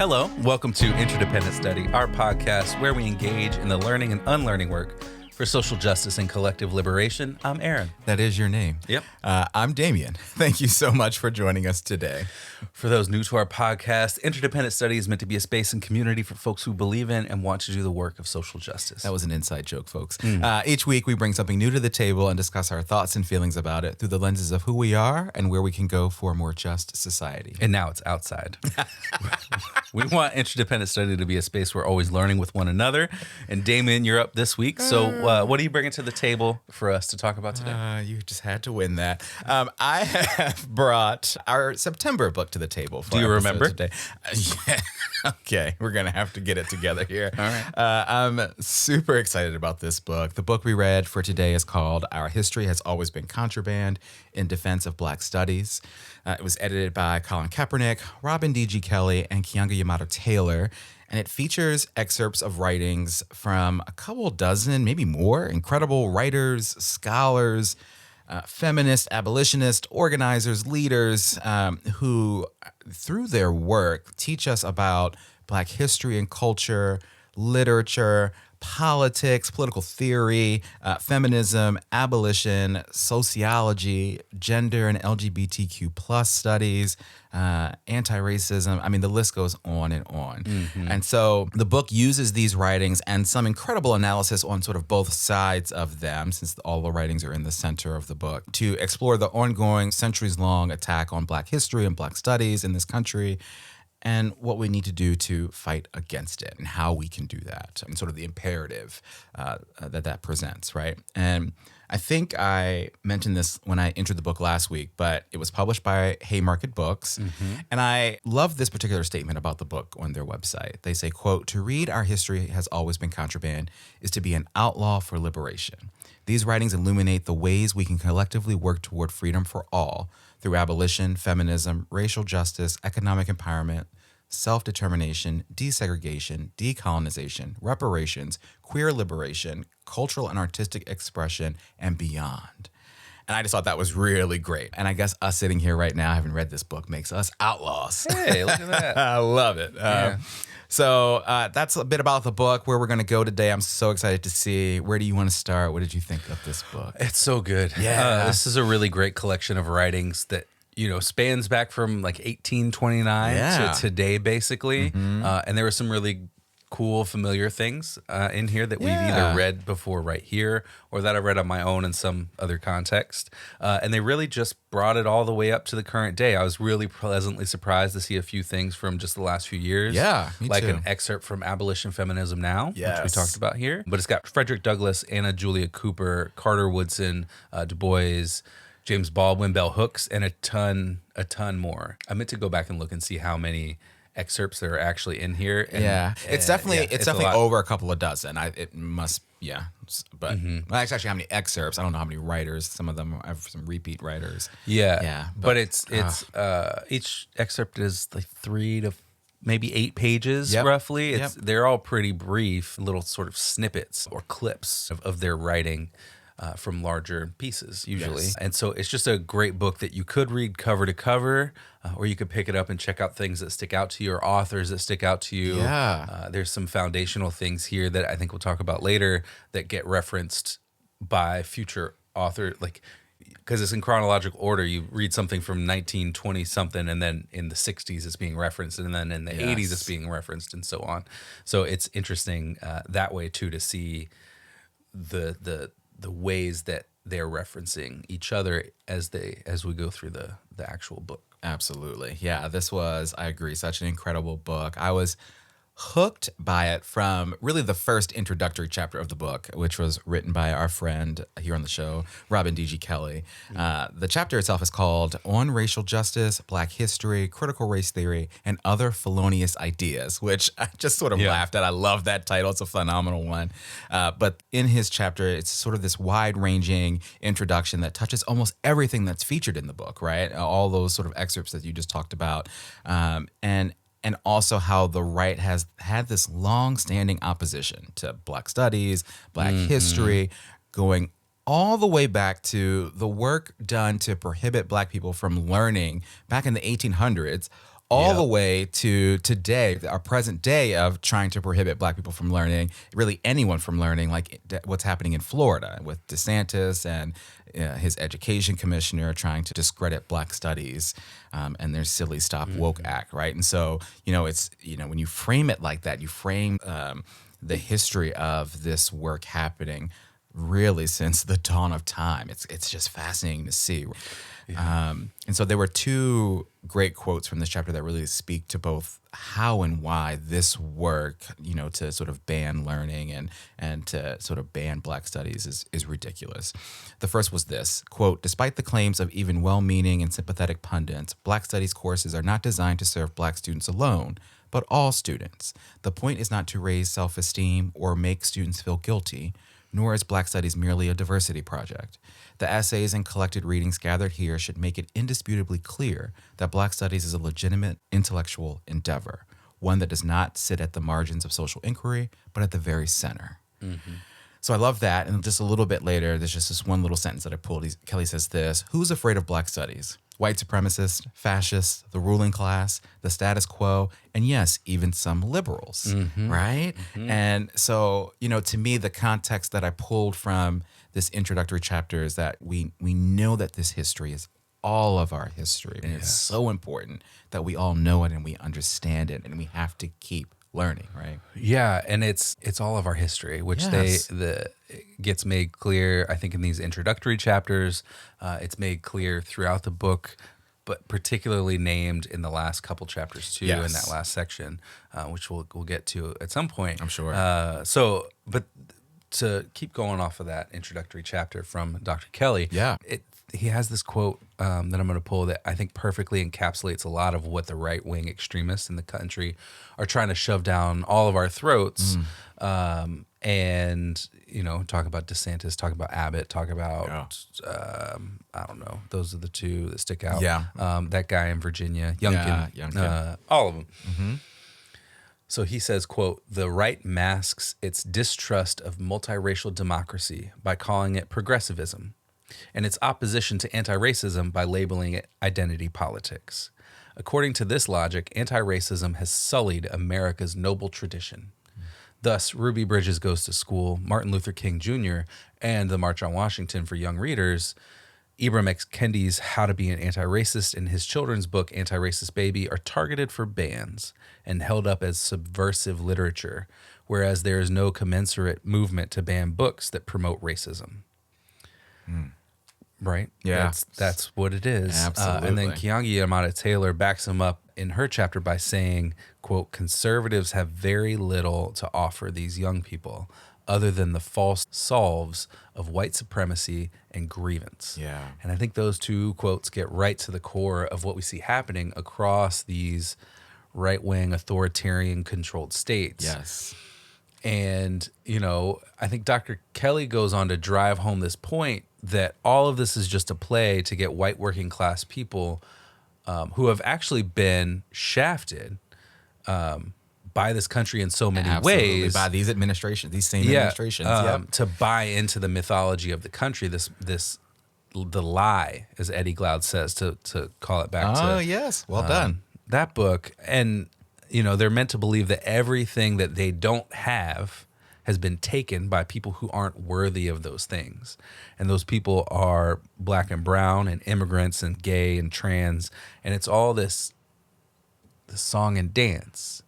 Hello, welcome to Interdependent Study, our podcast where we engage in the learning and unlearning work for social justice and collective liberation. I'm Aaron. That is your name. Yep. I'm Damien. Thank you so much for joining us today. For those new to our podcast, Interdependent Study is meant to be a space and community for folks who believe in and want to do the work of social justice. That was an inside joke, folks. Each week, we bring something new to the table and discuss our thoughts and feelings about it through the lenses of who we are and where we can go for a more just society. And now it's outside. We want Interdependent Study to be a space where we're always learning with one another. And Damien, you're up this week. So what are you bringing to the table for us to talk about today? You just had to win that. I have brought our September book to the table. Do you remember? Today. Yeah. Okay, we're going to have to get it together here. All right. I'm super excited about this book. The book we read for today is called Our History Has Always Been Contraband in Defense of Black Studies. It was edited by Colin Kaepernick, Robin D.G. Kelley, and Keeanga-Yamahtta Taylor. And it features excerpts of writings from a couple dozen, maybe more, incredible writers, scholars, feminists, abolitionists, organizers, leaders who, through their work, teach us about Black history and culture, literature, politics, political theory, feminism, abolition, sociology, gender and LGBTQ plus studies, antiracism. I mean, the list goes on and on. Mm-hmm. And so the book uses these writings and some incredible analysis on sort of both sides of them, since all the writings are in the center of the book, to explore the ongoing centuries-long attack on Black history and Black studies in this country, and what we need to do to fight against it and how we can do that and sort of the imperative that presents, right? And I think I mentioned this when I entered the book last week, but it was published by Haymarket Books. Mm-hmm. And I love this particular statement about the book on their website. They say, quote, "To read Our History Has Always Been Contraband is to be an outlaw for liberation. These writings illuminate the ways we can collectively work toward freedom for all through abolition, feminism, racial justice, economic empowerment, self-determination, desegregation, decolonization, reparations, queer liberation, cultural and artistic expression, and beyond." And I just thought that was really great. And I guess us sitting here right now, having read this book, makes us outlaws. Hey, look at that. I love it. Yeah. So that's a bit about the book, where we're going to go today. I'm so excited to see. Where do you want to start? What did you think of this book? It's so good. Yeah. This is a really great collection of writings that, you know, spans back from like 1829 to today, basically. Mm-hmm. And there were some really cool, familiar things in here that we've either read before right here or that I read on my own in some other context. And they really just brought it all the way up to the current day. I was really pleasantly surprised to see a few things from just the last few years. Yeah, me like too. An excerpt from Abolition, Feminism Now, which we talked about here. But it's got Frederick Douglass, Anna Julia Cooper, Carter Woodson, Du Bois, James Baldwin, Bell Hooks, and a ton more. I meant to go back and look and see how many excerpts there are actually in here. And, it's definitely a over a couple of dozen. It must, but Mm-hmm. well, actually, how many excerpts? I don't know how many writers. Some of them have some repeat writers. Yeah. But it's each excerpt is like 3 to maybe 8 pages roughly. They're all pretty brief, little sort of snippets or clips of their writing. From larger pieces, usually. Yes. And so it's just a great book that you could read cover to cover, or you could pick it up and check out things that stick out to you or authors that stick out to you. Yeah. There's some foundational things here that I think we'll talk about later that get referenced by future author, like, because it's in chronological order. You read something from 1920-something, and then in the 60s it's being referenced, and then in the 80s it's being referenced, and so on. So it's interesting that way, too, to see the ways that they're referencing each other as we go through the actual book. Absolutely. Yeah, this was, I agree, such an incredible book. I was hooked by it from really the first introductory chapter of the book, which was written by our friend here on the show, Robin D.G. Kelley. The chapter itself is called On Racial Justice, Black History, Critical Race Theory, and Other Felonious Ideas, which I just sort of laughed at. I love that title. It's a phenomenal one. But in his chapter, it's sort of this wide-ranging introduction that touches almost everything that's featured in the book, right? All those sort of excerpts that you just talked about. And also how the right has had this long-standing opposition to Black studies, Black history, going all the way back to the work done to prohibit Black people from learning back in the 1800s, all the way to today, our present day of trying to prohibit Black people from learning, really anyone from learning, like what's happening in Florida with DeSantis and his education commissioner trying to discredit Black studies and their silly Stop Woke Act, right? And so, it's, when you frame it like that, you frame the history of this work happening really since the dawn of time. It's just fascinating to see. And so there were two great quotes from this chapter that really speak to both how and why this work, to sort of ban learning and to sort of ban Black studies is ridiculous. The first was this, quote, "Despite the claims of even well-meaning and sympathetic pundits, Black studies courses are not designed to serve Black students alone, but all students. The point is not to raise self-esteem or make students feel guilty, nor is Black Studies merely a diversity project. The essays and collected readings gathered here should make it indisputably clear that Black Studies is a legitimate intellectual endeavor, one that does not sit at the margins of social inquiry, but at the very center." So I love that. And just a little bit later, there's just this one little sentence that I pulled. Kelley says this, "Who's afraid of Black Studies? White supremacists, fascists, the ruling class, the status quo, and yes, even some liberals," right? And so, to me, the context that I pulled from this introductory chapter is that we know that this history is all of our history. And it's so important that we all know it and we understand it, and we have to keep learning, right? Yeah, and it's all of our history, which it gets made clear, I think, in these introductory chapters. It's made clear throughout the book, but particularly named in the last couple chapters too, in that last section, which we'll get to at some point, I'm sure. But to keep going off of that introductory chapter from Dr. Kelley, he has this quote that I'm going to pull that I think perfectly encapsulates a lot of what the right-wing extremists in the country are trying to shove down all of our throats. And, talk about DeSantis, talk about Abbott, talk about, I don't know, those are the two that stick out. That guy in Virginia, Youngkin. All of them. So he says, quote, "The right masks its distrust of multiracial democracy by calling it progressivism, and its opposition to antiracism by labeling it identity politics. According to this logic, antiracism has sullied America's noble tradition. Thus, Ruby Bridges Goes to School, Martin Luther King Jr., and the March on Washington for Young Readers, Ibram X. Kendi's How to Be an Anti-Racist, and his children's book, Anti-Racist Baby, are targeted for bans and held up as subversive literature, whereas there is no commensurate movement to ban books that promote racism." Right? Yeah. That's what it is. Absolutely. And then Keeanga-Yamahtta Taylor backs him up in her chapter by saying, quote, "Conservatives have very little to offer these young people other than the false solves of white supremacy and grievance." Yeah. And I think those two quotes get right to the core of what we see happening across these right-wing authoritarian controlled states. Yes. And, I think Dr. Kelley goes on to drive home this point that all of this is just a play to get white working class people who have actually been shafted by this country in so many ways. By these administrations, these same administrations. To buy into the mythology of the country, the lie, as Eddie Glaude says, to call it back to. Oh, yes. Well done. That book. And, they're meant to believe that everything that they don't have has been taken by people who aren't worthy of those things. And those people are Black and brown and immigrants and gay and trans. And it's all this song and dance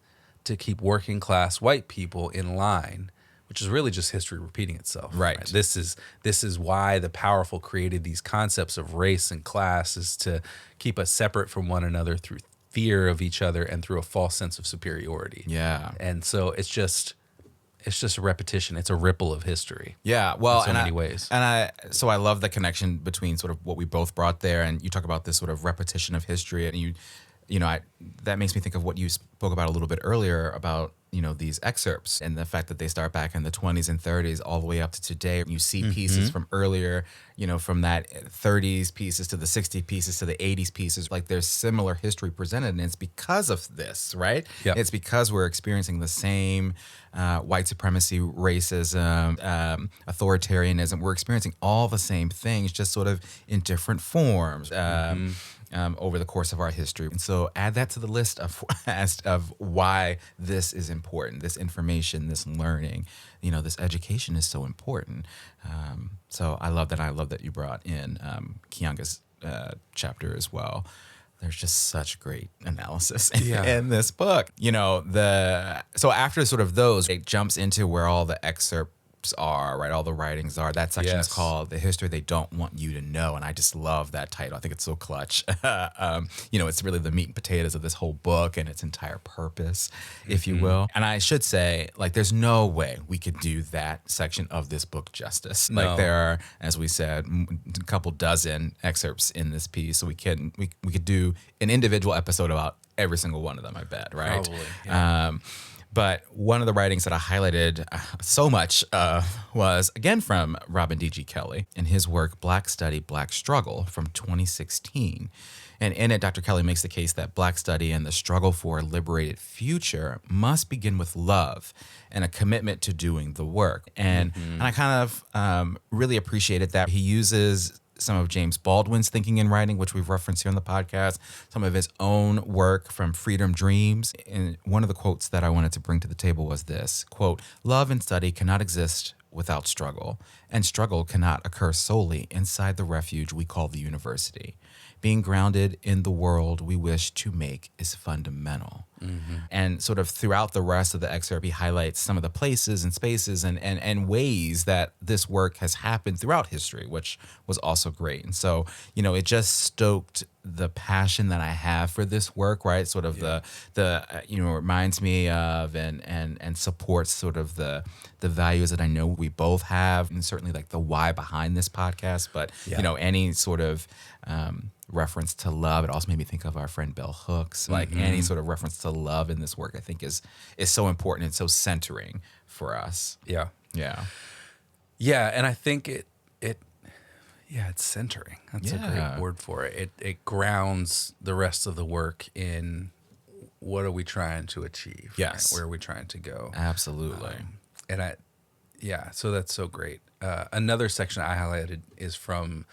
to keep working class white people in line, which is really just history repeating itself. Right. This is why the powerful created these concepts of race and class, is to keep us separate from one another through fear of each other and through a false sense of superiority. Yeah. And so it's just a repetition. It's a ripple of history. Yeah, well, in so many ways. And I love the connection between sort of what we both brought there, and you talk about this sort of repetition of history, and that makes me think of what you spoke about a little bit earlier about, these excerpts and the fact that they start back in the 20s and 30s all the way up to today. You see pieces from earlier, from that 30s pieces to the 60s pieces to the 80s pieces. Like, there's similar history presented, and it's because of this, right? Yep. It's because we're experiencing the same white supremacy, racism, authoritarianism. We're experiencing all the same things, just sort of in different forms. over the course of our history. And so add that to the list of of why this is important, this information, this learning, this education is so important. So I love that. I love that you brought in Keeanga's chapter as well. There's just such great analysis in this book. So after sort of those, it jumps into where all the excerpts are, right? All the writings are. That section is called The History They Don't Want You to Know. And I just love that title. I think it's so clutch. It's really the meat and potatoes of this whole book and its entire purpose, if you will. And I should say, there's no way we could do that section of this book justice. No. There are, as we said, a couple dozen excerpts in this piece. So we could do an individual episode about every single one of them, I bet, right? Probably. Yeah. But one of the writings that I highlighted so much was, again, from Robin D.G. Kelley in his work, Black Study, Black Struggle from 2016. And in it, Dr. Kelley makes the case that Black study and the struggle for a liberated future must begin with love and a commitment to doing the work. And I kind of really appreciated that. He uses some of James Baldwin's thinking and writing, which we've referenced here on the podcast, some of his own work from Freedom Dreams. And one of the quotes that I wanted to bring to the table was this, quote, "Love and study cannot exist without struggle, and struggle cannot occur solely inside the refuge we call the university. Being grounded in the world we wish to make is fundamental." And sort of throughout the rest of the excerpt, he highlights some of the places and spaces and ways that this work has happened throughout history, which was also great. And so, it just stoked the passion that I have for this work, right? Sort of the reminds me of and supports sort of the values that I know we both have, and certainly the why behind this podcast. But, any sort of reference to love. It also made me think of our friend Bell Hooks. Any sort of reference to love in this work, I think is so important and so centering for us. Yeah. Yeah. Yeah. And I think it's centering. That's a great word for it. It grounds the rest of the work in what are we trying to achieve? Yes. Right? Where are we trying to go? Absolutely. So that's so great. Another section I highlighted is from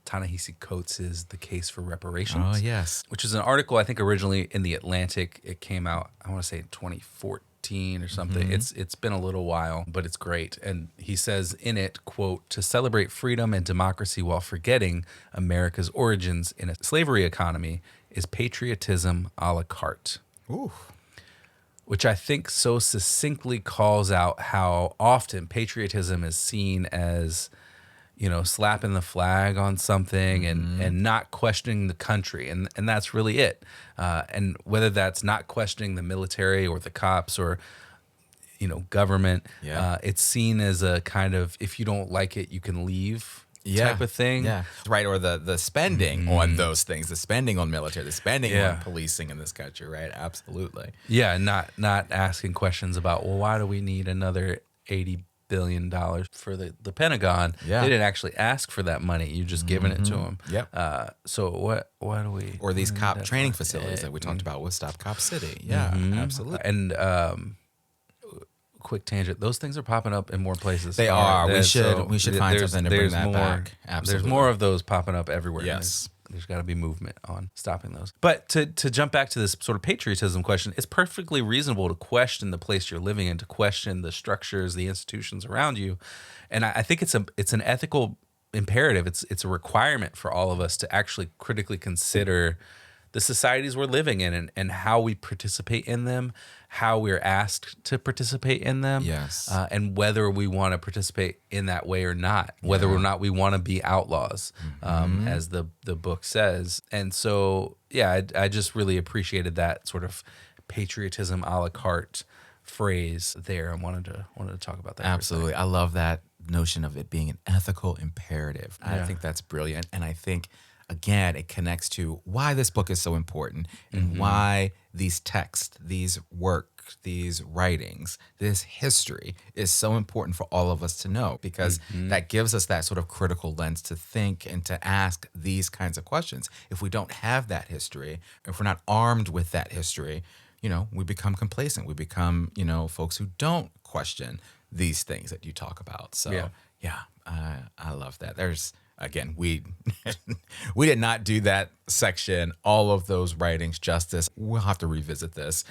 Ta-Nehisi Coates' The Case for Reparations. Oh, yes. Which is an article, I think, originally in The Atlantic. It came out, I want to say, in 2014 or something. It's been a little while, but it's great. And he says in it, quote, "To celebrate freedom and democracy while forgetting America's origins in a slavery economy is patriotism a la carte." Ooh. Which I think so succinctly calls out how often patriotism is seen as, slapping the flag on something and not questioning the country. And that's really it. And whether that's not questioning the military or the cops or, government, it's seen as a kind of, if you don't like it, you can leave type of thing. Yeah. Right. Or the spending on those things, the spending on military, the spending on policing in this country. Right. Absolutely. Yeah. Not asking questions about, well, why do we need another $80 billion for the Pentagon? Yeah. They didn't actually ask for that money. You just given it to them. Yep. So what do we? Or these cop training facilities that we talked about with Stop Cop City. Yeah, absolutely. And quick tangent, those things are popping up in more places. They are. We should find something to bring that back. Absolutely. There's more of those popping up everywhere. Yes. There's got to be movement on stopping those. But to jump back to this sort of patriotism question, it's perfectly reasonable to question the place you're living in, to question the structures, the institutions around you. And I think it's an ethical imperative. It's a requirement for all of us to actually critically consider the societies we're living in and how we participate in them, how we're asked to participate in them, and whether we want to participate in that way or not, whether or not we want to be outlaws, as the book says. And so, I just really appreciated that sort of patriotism a la carte phrase there, and wanted to talk about that. Absolutely. I love that notion of it being an ethical imperative. I think that's brilliant. And I think, again, it connects to why this book is so important and why these texts, these work, these writings, this history is so important for all of us to know, because that gives us that sort of critical lens to think and to ask these kinds of questions. If we don't have that history, if we're not armed with that history, we become complacent. We become, folks who don't question these things that you talk about. So, I love that. There's again, we we did not do that section, all of those writings justice. We'll have to revisit this.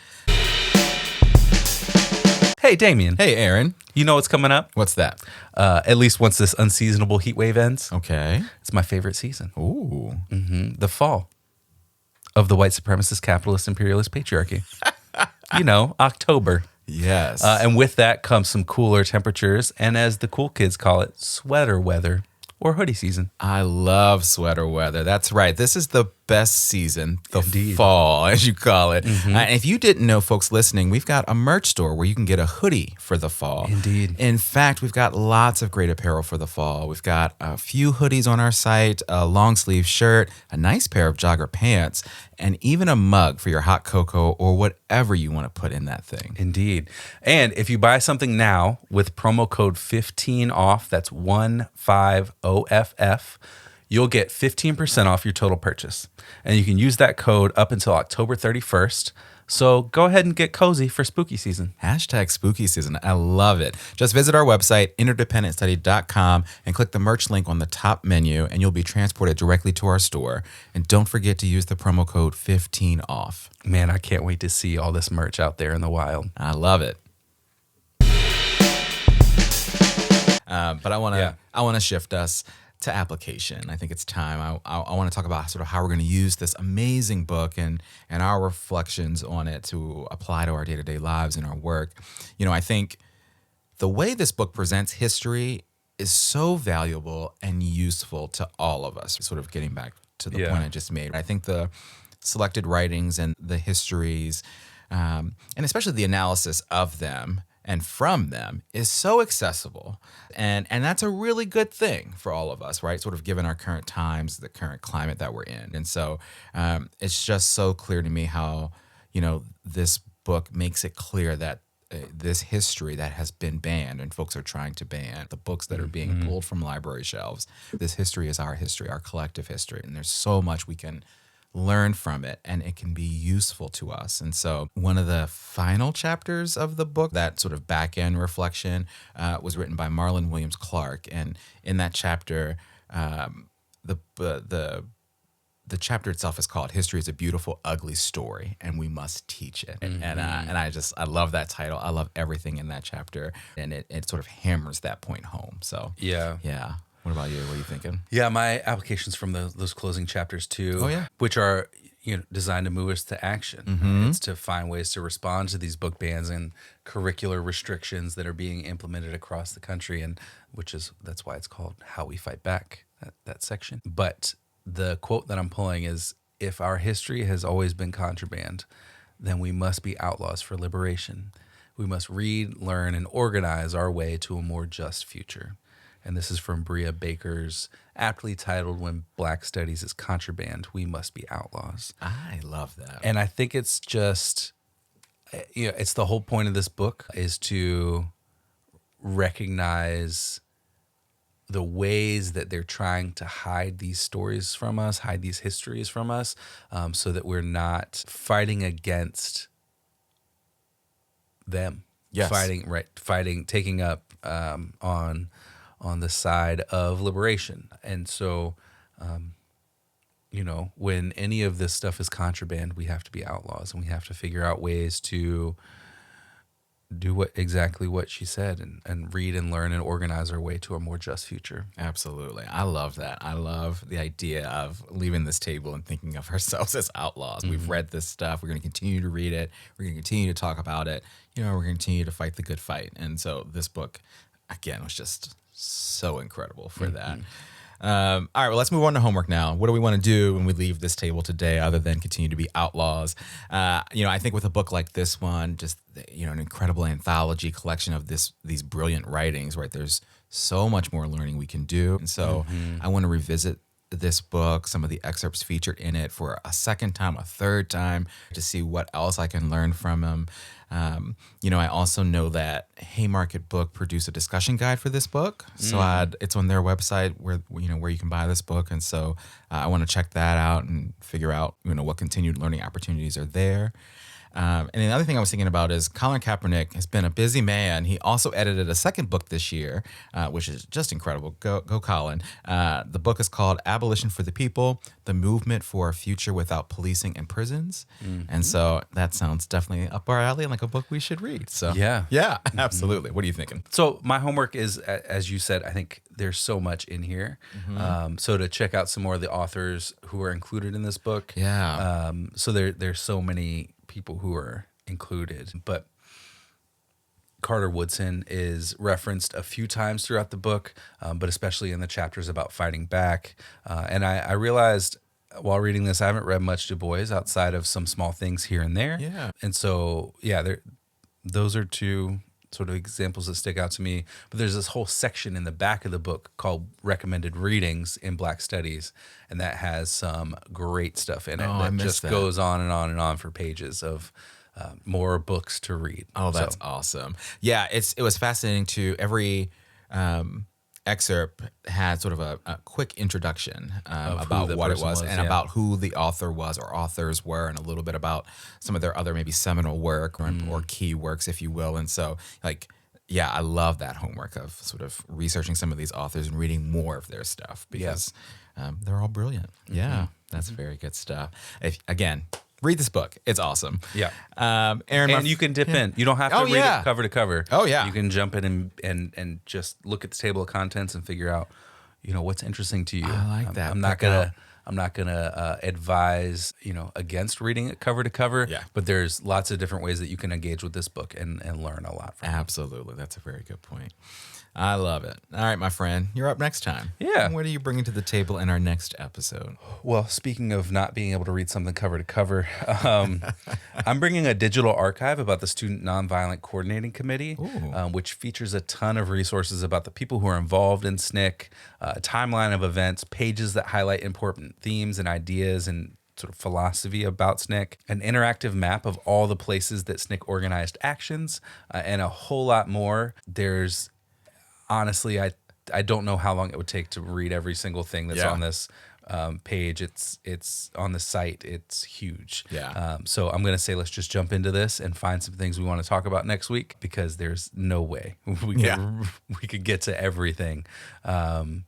Hey, Damien. Hey, Aaron. You know what's coming up? What's that? At least once this unseasonable heat wave ends. Okay. It's my favorite season. Ooh. The fall of the white supremacist, capitalist, imperialist patriarchy. October. Yes. And with that comes some cooler temperatures, and as the cool kids call it, sweater weather or hoodie season. I love sweater weather. That's right. This is the best season, the Indeed. fall, as you call it. And if you didn't know, folks listening, we've got a merch store where you can get a hoodie for the fall. Indeed. In fact, we've got lots of great apparel for the fall. We've got a few hoodies on our site, a long sleeve shirt, a nice pair of jogger pants, and even a mug for your hot cocoa or whatever you want to put in that thing. Indeed. And if you buy something now with promo code 15 off, that's 150FF, you'll get 15% off your total purchase. And you can use that code up until October 31st. So go ahead and get cozy for spooky season. Hashtag spooky season. I love it. Just visit our website, interdependentstudy.com, and click the merch link on the top menu, and you'll be transported directly to our store. And don't forget to use the promo code 15 off. Man, I can't wait to see all this merch out there in the wild. I love it. But I want to shift us to application. I think it's time. I want to talk about sort of how we're going to use this amazing book and our reflections on it to apply to our day-to-day lives and our work. I think the way this book presents history is so valuable and useful to all of us, sort of getting back to the point I just made. I think the selected writings and the histories, and especially the analysis of them and from them is so accessible. And that's a really good thing for all of us, right? Sort of given our current times, the current climate that we're in. And so it's just so clear to me how, this book makes it clear that this history that has been banned and folks are trying to ban, the books that are being pulled from library shelves, this history is our history, our collective history. And there's so much we can learn from it, and it can be useful to us. And so one of the final chapters of the book, that sort of back end reflection, was written by Marlon Williams Clark. And in that chapter, the chapter itself is called "History is a Beautiful, Ugly Story, and We Must Teach It." And I love that title. I love everything in that chapter, and it sort of hammers that point home. So yeah. What about you? What are you thinking? Yeah, my applications from those closing chapters too. Oh, yeah. Which are designed to move us to action. It's to find ways to respond to these book bans and curricular restrictions that are being implemented across the country, and that's why it's called "How We Fight Back." That section. But the quote that I'm pulling is, "If our history has always been contraband, then we must be outlaws for liberation. We must read, learn, and organize our way to a more just future." And this is from Bria Baker's aptly titled "When Black Studies is Contraband, We Must Be Outlaws." I love that. And I think it's just, it's the whole point of this book is to recognize the ways that they're trying to hide these stories from us, hide these histories from us, so that we're not fighting against them. Yes. Taking up on the side of liberation. And so, when any of this stuff is contraband, we have to be outlaws, and we have to figure out ways to do exactly what she said and read and learn and organize our way to a more just future. Absolutely. I love that. I love the idea of leaving this table and thinking of ourselves as outlaws. We've read this stuff. We're going to continue to read it. We're going to continue to talk about it. We're going to continue to fight the good fight. And so this book, again, was just so incredible for that. All right, well, let's move on to homework now. What do we want to do when we leave this table today other than continue to be outlaws? I think with a book like this one, just, an incredible anthology collection of these brilliant writings, right? There's so much more learning we can do. And so I want to revisit this book, some of the excerpts featured in it for a second time, a third time, to see what else I can learn from them. I also know that Haymarket Book produced a discussion guide for this book. So it's on their website where you can buy this book. And so I want to check that out and figure out, what continued learning opportunities are there. And the other thing I was thinking about is Colin Kaepernick has been a busy man. He also edited a second book this year, which is just incredible. Go Colin. The book is called Abolition for the People, The Movement for a Future Without Policing and Prisons. And so that sounds definitely up our alley and like a book we should read. So yeah, absolutely. What are you thinking? So my homework is, as you said, I think there's so much in here. So to check out some more of the authors who are included in this book. So there's so many people who are included, but Carter Woodson is referenced a few times throughout the book, but especially in the chapters about fighting back. And I realized while reading this, I haven't read much Du Bois outside of some small things here and there. And so, those are two sort of examples that stick out to me. But there's this whole section in the back of the book called Recommended Readings in Black Studies, and that has some great stuff in it that just goes on and on and on for pages of more books to read. Oh, that's awesome. Yeah, it was fascinating too. Every excerpt had sort of a quick introduction about what it was and about who the author was or authors were, and a little bit about some of their other maybe seminal work or key works, if you will. And so, I love that homework of sort of researching some of these authors and reading more of their stuff because they're all brilliant. Yeah, that's very good stuff. Again, read this book. It's awesome. Yeah. Aaron, and you can dip in. You don't have to read it cover to cover. Oh, yeah. You can jump in and just look at the table of contents and figure out, what's interesting to you. I like that. I'm not gonna advise, against reading it cover to cover. Yeah. But there's lots of different ways that you can engage with this book and learn a lot from it. Absolutely. That's a very good point. I love it. All right, my friend, you're up next time. Yeah. What are you bringing to the table in our next episode? Well, speaking of not being able to read something cover to cover, I'm bringing a digital archive about the Student Nonviolent Coordinating Committee, which features a ton of resources about the people who are involved in SNCC, a timeline of events, pages that highlight important themes and ideas and sort of philosophy about SNCC, an interactive map of all the places that SNCC organized actions, and a whole lot more. Honestly, I don't know how long it would take to read every single thing that's on this page. It's on the site. It's huge. So I'm going to say let's just jump into this and find some things we want to talk about next week, because there's no way we could get to everything. And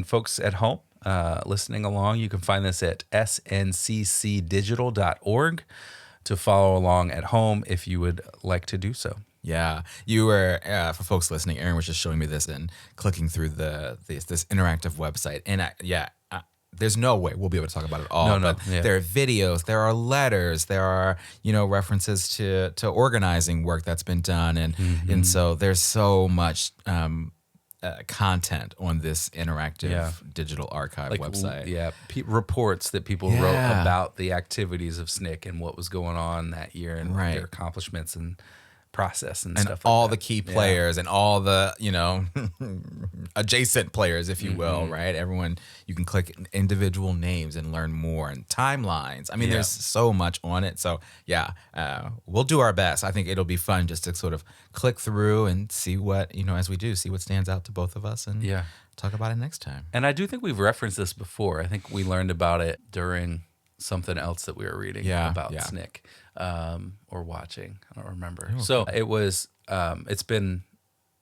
folks at home listening along, you can find this at sncccdigital.org to follow along at home if you would like to do so. Yeah, you were for folks listening. Aaron was just showing me this and clicking through this interactive website, and there's no way we'll be able to talk about it all. There are videos, there are letters, there are references to organizing work that's been done, and so there's so much content on this interactive digital archive website. Reports that people wrote about the activities of SNCC and what was going on that year and their accomplishments and process and stuff like all that. The key players and all the adjacent players, if you will, right? Everyone, you can click individual names and learn more, and timelines. I mean, there's so much on it. So we'll do our best. I think it'll be fun just to sort of click through and see what as we do, see what stands out to both of us, and talk about it next time. And I do think we've referenced this before. I think we learned about it during something else that we were reading about SNCC or watching. I don't remember. So it was, it's been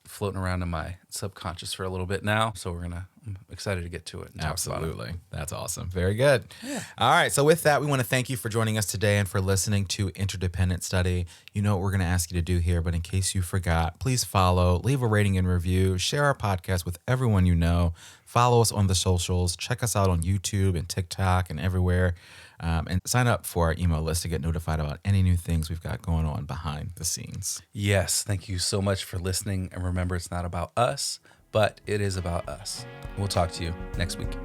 floating around in my subconscious for a little bit now. So I'm excited to get to it and talk about it. That's awesome. Very good. Yeah. All right. So with that, we want to thank you for joining us today and for listening to Interdependent Study. You know what we're going to ask you to do here, but in case you forgot, please follow, leave a rating and review, share our podcast with everyone you know, follow us on the socials, check us out on YouTube and TikTok and everywhere. And sign up for our email list to get notified about any new things we've got going on behind the scenes. Yes, thank you so much for listening. And remember, it's not about us, but it is about us. We'll talk to you next week.